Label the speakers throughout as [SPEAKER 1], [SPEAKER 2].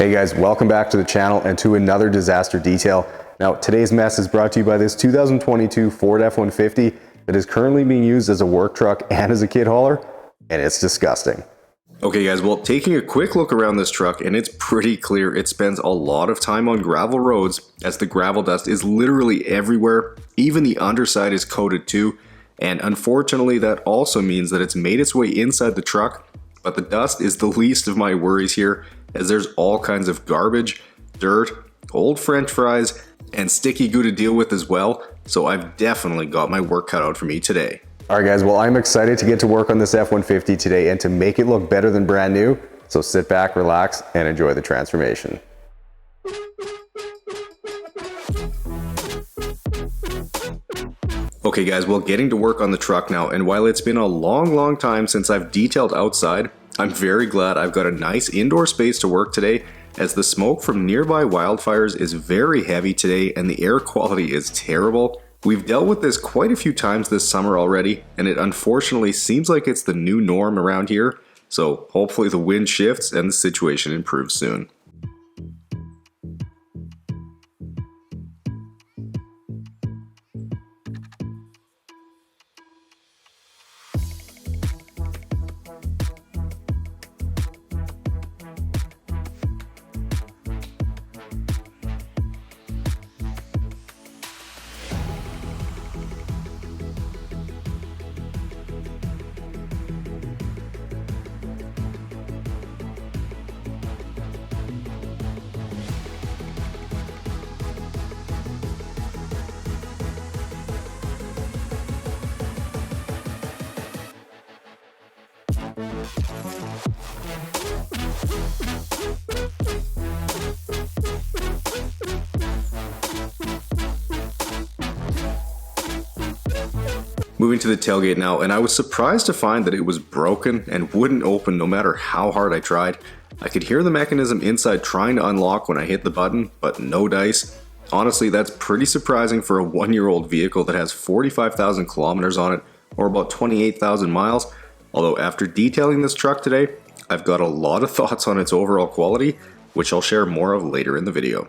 [SPEAKER 1] Hey guys, welcome back to the channel and to another disaster detail. Now today's mess is brought to you by this 2022 Ford F-150 that is currently being used as a work truck and as a kid hauler, and it's disgusting. Okay guys, well, taking a quick look around this truck, and it's pretty clear it spends a lot of time on gravel roads, as the gravel dust is literally everywhere. Even the underside is coated too, and unfortunately that also means that it's made its way inside the truck. But the dust is the least of my worries here, as there's all kinds of garbage, dirt, old french fries, and sticky goo to deal with as well, so I've definitely got my work cut out for me today. Alright guys, well, I'm excited to get to work on this F-150 today and to make it look better than brand new, so sit back, relax, and enjoy the transformation. Okay guys, well, getting to work on the truck now, and while it's been a long time since I've detailed outside, I'm very glad I've got a nice indoor space to work today, as the smoke from nearby wildfires is very heavy today and the air quality is terrible. We've dealt with this quite a few times this summer already, and it unfortunately seems like it's the new norm around here, so hopefully the wind shifts and the situation improves soon. Moving to the tailgate now, and I was surprised to find that it was broken and wouldn't open no matter how hard I tried. I could hear the mechanism inside trying to unlock when I hit the button, but no dice. Honestly, that's pretty surprising for a 1-year-old vehicle that has 45,000 kilometers on it, or about 28,000 miles. Although after detailing this truck today, I've got a lot of thoughts on its overall quality, which I'll share more of later in the video.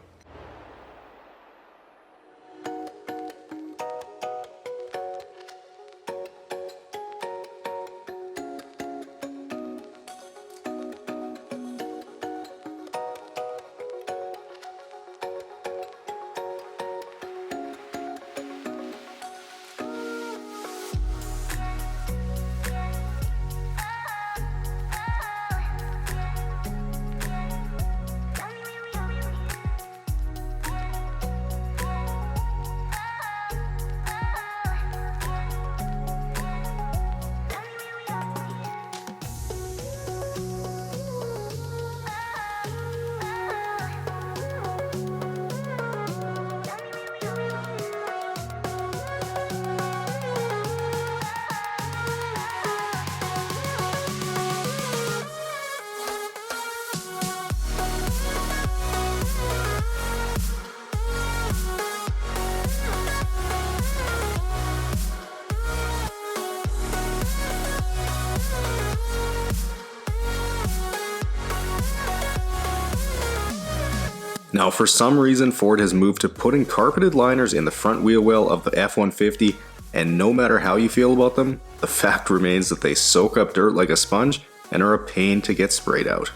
[SPEAKER 1] Now, for some reason, Ford has moved to putting carpeted liners in the front wheel well of the F-150, and no matter how you feel about them, the fact remains that they soak up dirt like a sponge and are a pain to get sprayed out.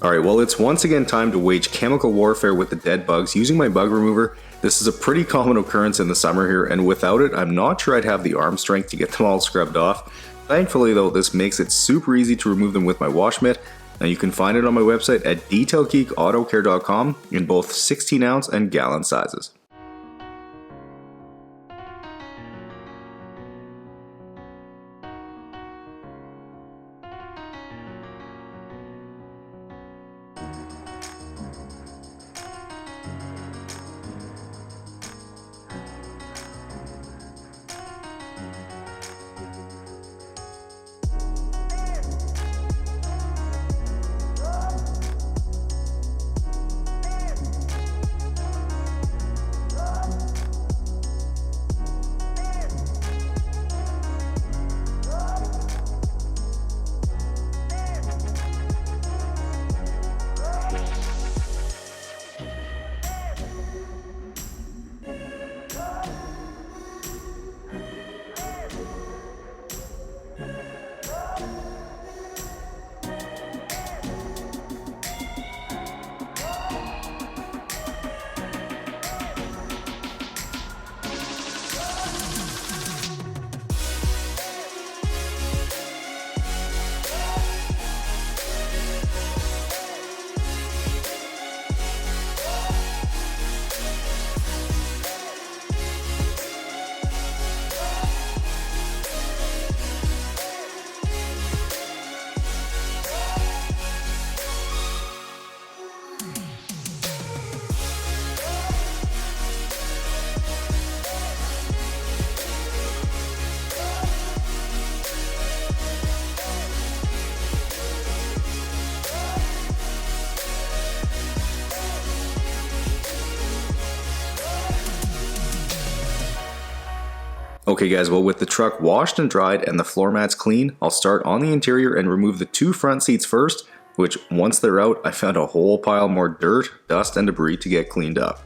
[SPEAKER 1] Alright, well it's once again time to wage chemical warfare with the dead bugs using my bug remover. This is a pretty common occurrence in the summer here, and without it, I'm not sure I'd have the arm strength to get them all scrubbed off. Thankfully though, this makes it super easy to remove them with my wash mitt. Now you can find it on my website at detailgeekautocare.com in both 16 ounce and gallon sizes. Okay guys, well with the truck washed and dried and the floor mats clean, I'll start on the interior and remove the 2 front seats first, which once they're out, I found a whole pile more dirt, dust, and debris to get cleaned up.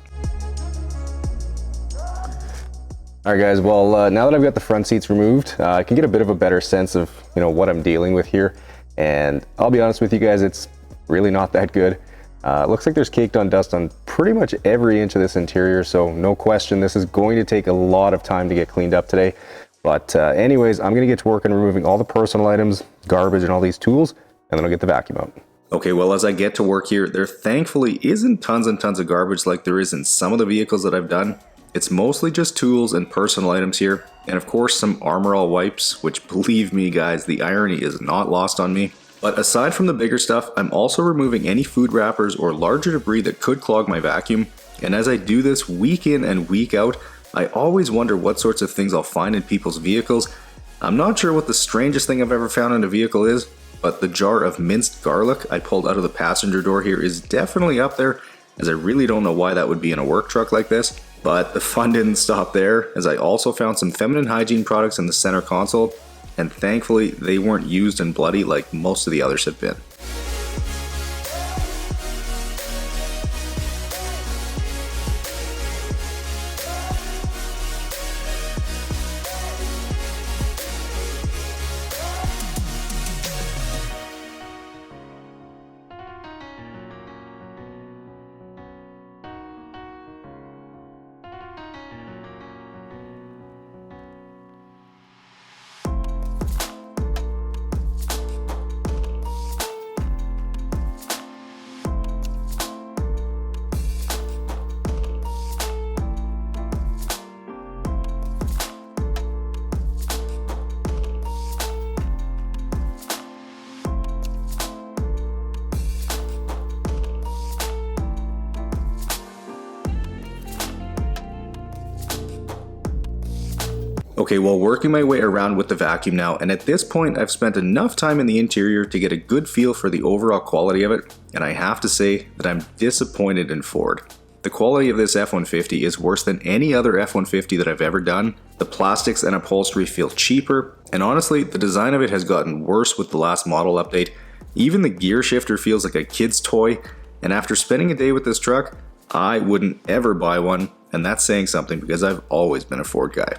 [SPEAKER 1] Alright guys, well now that I've got the front seats removed, I can get a bit of a better sense of what I'm dealing with here, and I'll be honest with you guys, it's really not that good. It looks like there's caked on dust on pretty much every inch of this interior, so no question this is going to take a lot of time to get cleaned up today. But anyways, I'm going to get to work on removing all the personal items, garbage, and all these tools, and then I'll get the vacuum out. Okay, well as I get to work here, there thankfully isn't tons and tons of garbage like there is in some of the vehicles that I've done. It's mostly just tools and personal items here, and of course some Armor All wipes, which believe me guys, the irony is not lost on me. But aside from the bigger stuff, I'm also removing any food wrappers or larger debris that could clog my vacuum, and as I do this week in and week out, I always wonder what sorts of things I'll find in people's vehicles. I'm not sure what the strangest thing I've ever found in a vehicle is, but the jar of minced garlic I pulled out of the passenger door here is definitely up there, as I really don't know why that would be in a work truck like this. But the fun didn't stop there, as I also found some feminine hygiene products in the center console, and thankfully they weren't used and bloody like most of the others have been. Okay, well working my way around with the vacuum now, and at this point I've spent enough time in the interior to get a good feel for the overall quality of it, and I have to say that I'm disappointed in Ford. The quality of this F-150 is worse than any other F-150 that I've ever done. The plastics and upholstery feel cheaper, and honestly, the design of it has gotten worse with the last model update. Even the gear shifter feels like a kid's toy, and after spending a day with this truck, I wouldn't ever buy one, and that's saying something because I've always been a Ford guy.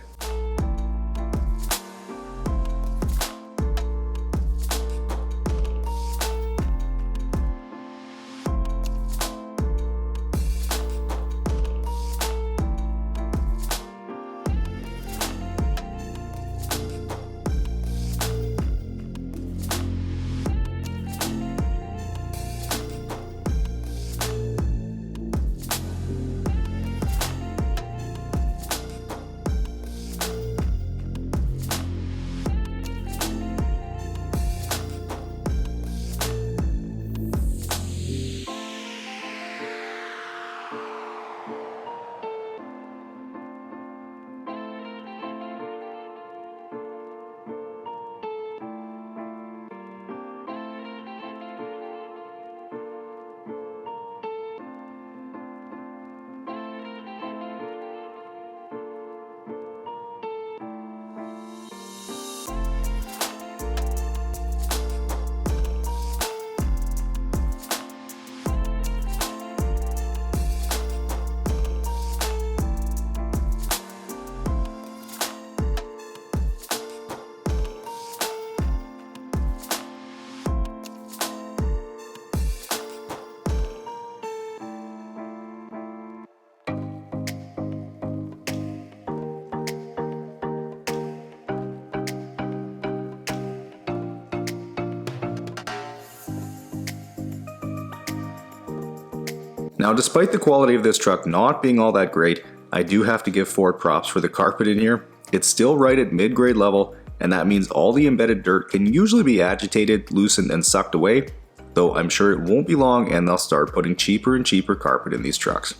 [SPEAKER 2] Now, despite the quality of this truck not being all that great, I do have to give Ford props for the carpet in here. It's still right at mid-grade level, and that means all the embedded dirt can usually be agitated, loosened, and sucked away, though I'm sure it won't be long and they'll start putting cheaper and cheaper carpet in these trucks.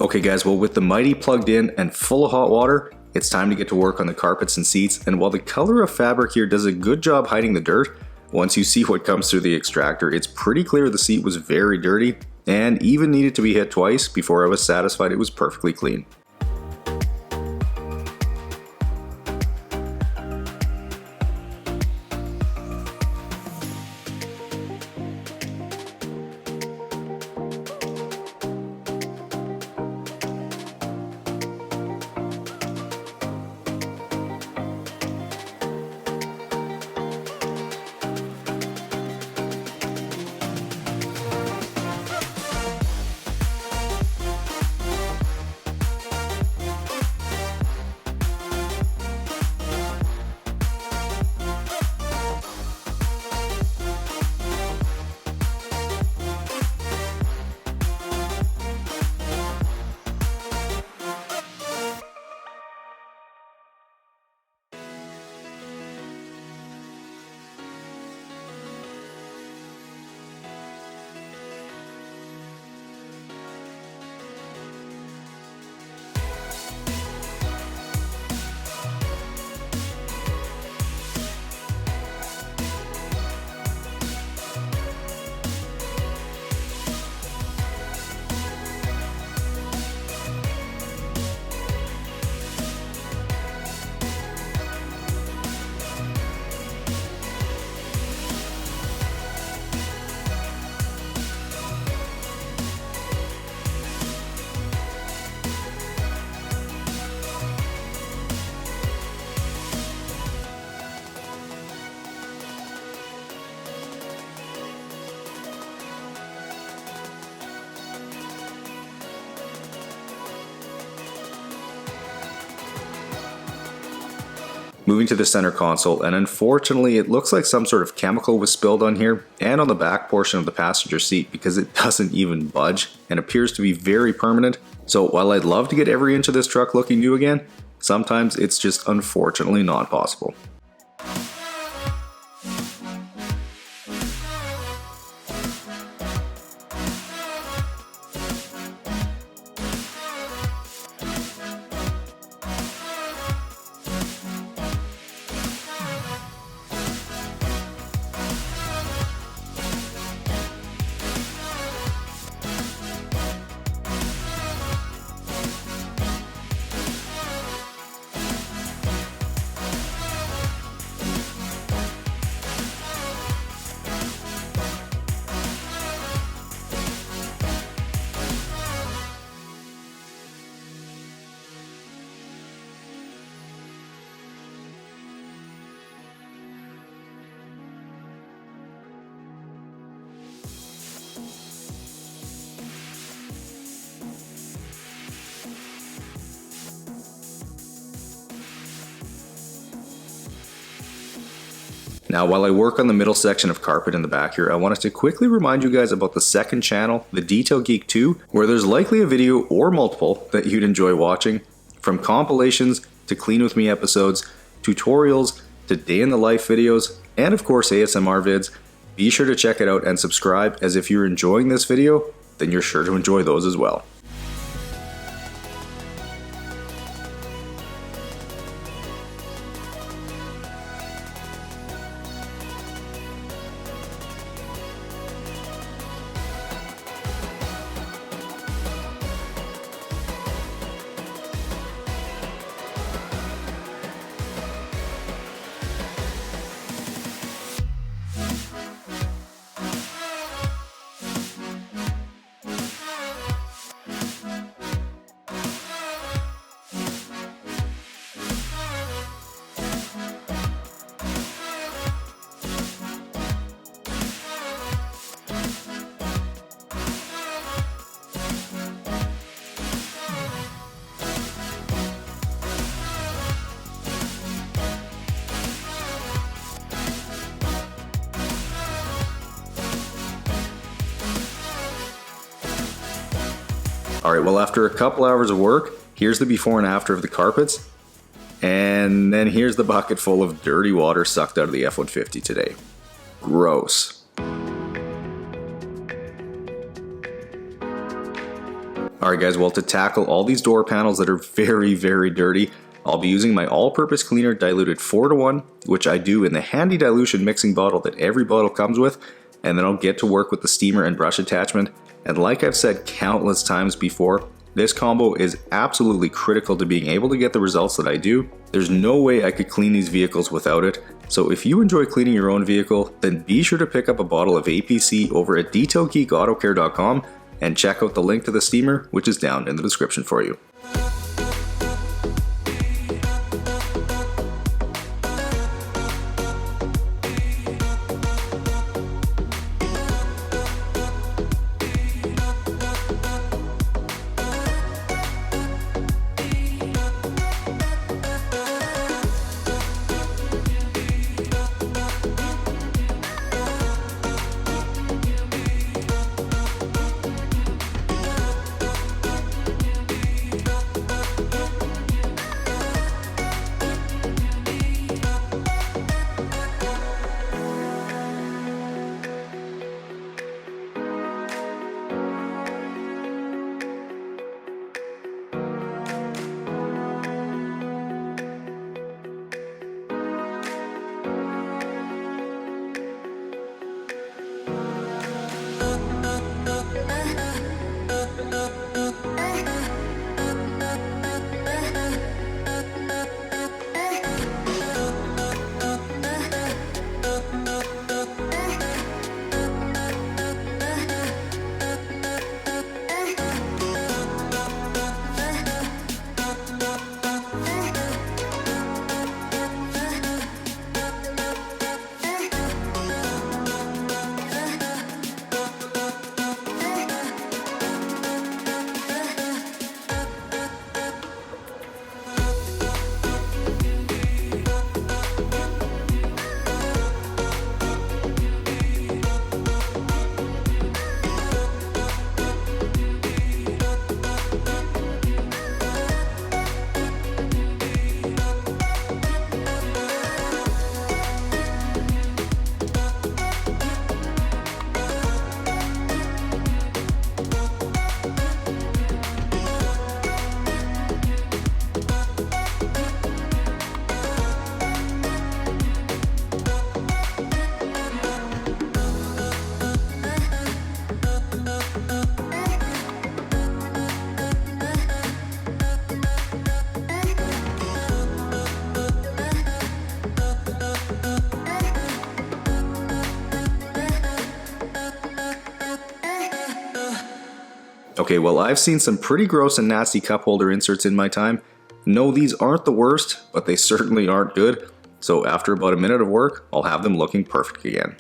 [SPEAKER 2] Okay guys, well with the Mighty plugged in and full of hot water, it's time to get to work on the carpets and seats, and while the color of fabric here does a good job hiding the dirt, once you see what comes through the extractor, it's pretty clear the seat was very dirty and even needed to be hit twice before I was satisfied it was perfectly clean. Moving to the center console, and unfortunately it looks like some sort of chemical was spilled on here and on the back portion of the passenger seat because it doesn't even budge and appears to be very permanent. So while I'd love to get every inch of this truck looking new again, sometimes it's just unfortunately not possible. Now, while I work on the middle section of carpet in the back here, I wanted to quickly remind you guys about the second channel, the Detail Geek 2, where there's likely a video or multiple that you'd enjoy watching, from compilations to clean with me episodes, tutorials to day in the life videos, and of course ASMR vids. Be sure to check it out and subscribe, as if you're enjoying this video, then you're sure to enjoy those as well. Alright, well, after a couple hours of work, here's the before and after of the carpets, and then here's the bucket full of dirty water sucked out of the F-150 today. Gross. Alright guys, well, to tackle all these door panels that are very, very dirty, I'll be using my all-purpose cleaner diluted 4:1, which I do in the handy dilution mixing bottle that every bottle comes with, and then I'll get to work with the steamer and brush attachment. And like I've said countless times before, this combo is absolutely critical to being able to get the results that I do. There's no way I could clean these vehicles without it. So if you enjoy cleaning your own vehicle, then be sure to pick up a bottle of APC over at detailgeekautocare.com and check out the link to the steamer, which is down in the description for you. Okay, well, I've seen some pretty gross and nasty cup holder inserts in my time. No, these aren't the worst, but they certainly aren't good. So after about a minute of work, I'll have them looking perfect again.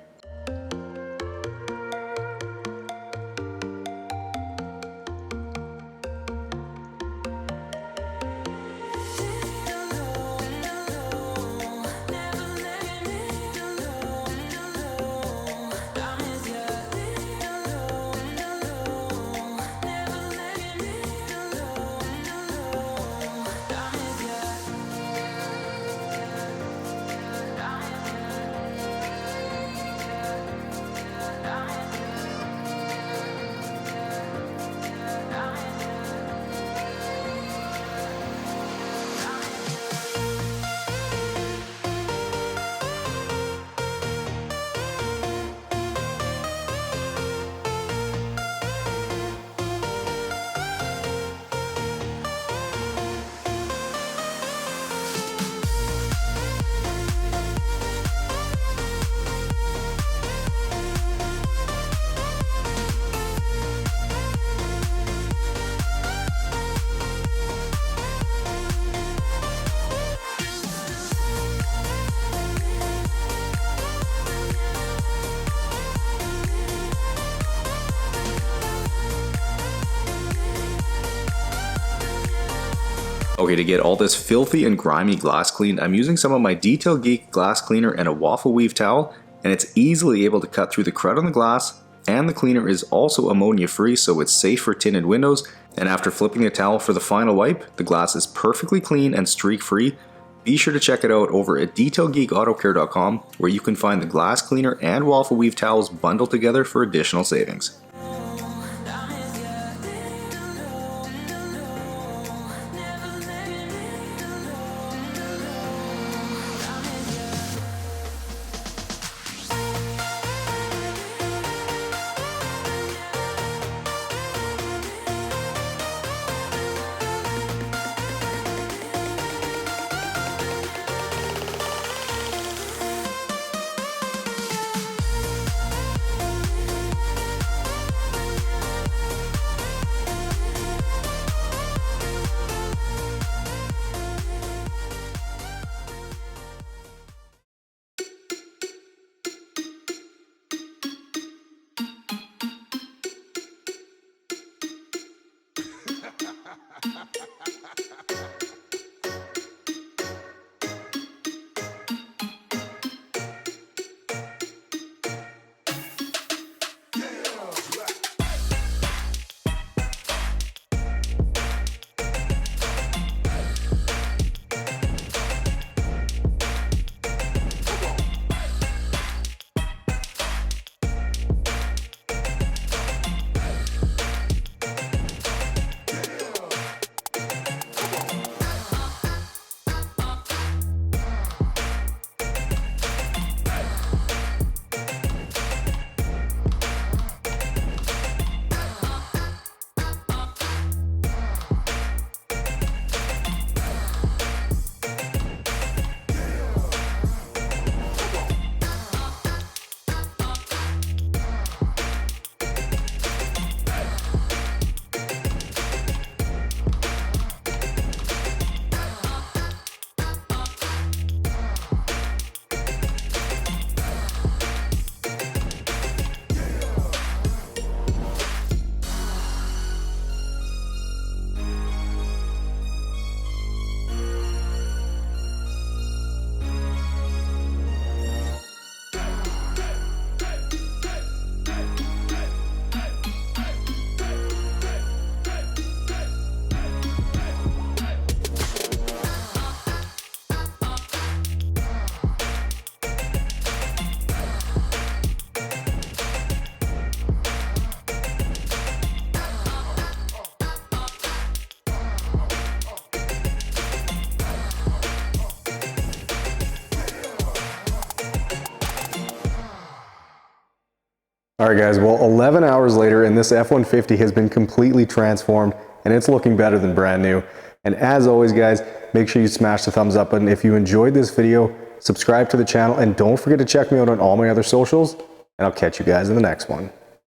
[SPEAKER 2] Okay, to get all this filthy and grimy glass cleaned, I'm using some of my Detail Geek glass cleaner and a waffle weave towel, and it's easily able to cut through the crud on the glass, and the cleaner is also ammonia free, so it's safe for tinted windows. And after flipping the towel for the final wipe, the glass is perfectly clean and streak free. Be sure to check it out over at detailgeekautocare.com, where you can find the glass cleaner and waffle weave towels bundled together for additional savings.
[SPEAKER 1] Alright guys, well 11 hours later and this F-150 has been completely transformed and it's looking better than brand new. And as always guys, make sure you smash the thumbs up button if you enjoyed this video, subscribe to the channel, and don't forget to check me out on all my other socials, and I'll catch you guys in the next one.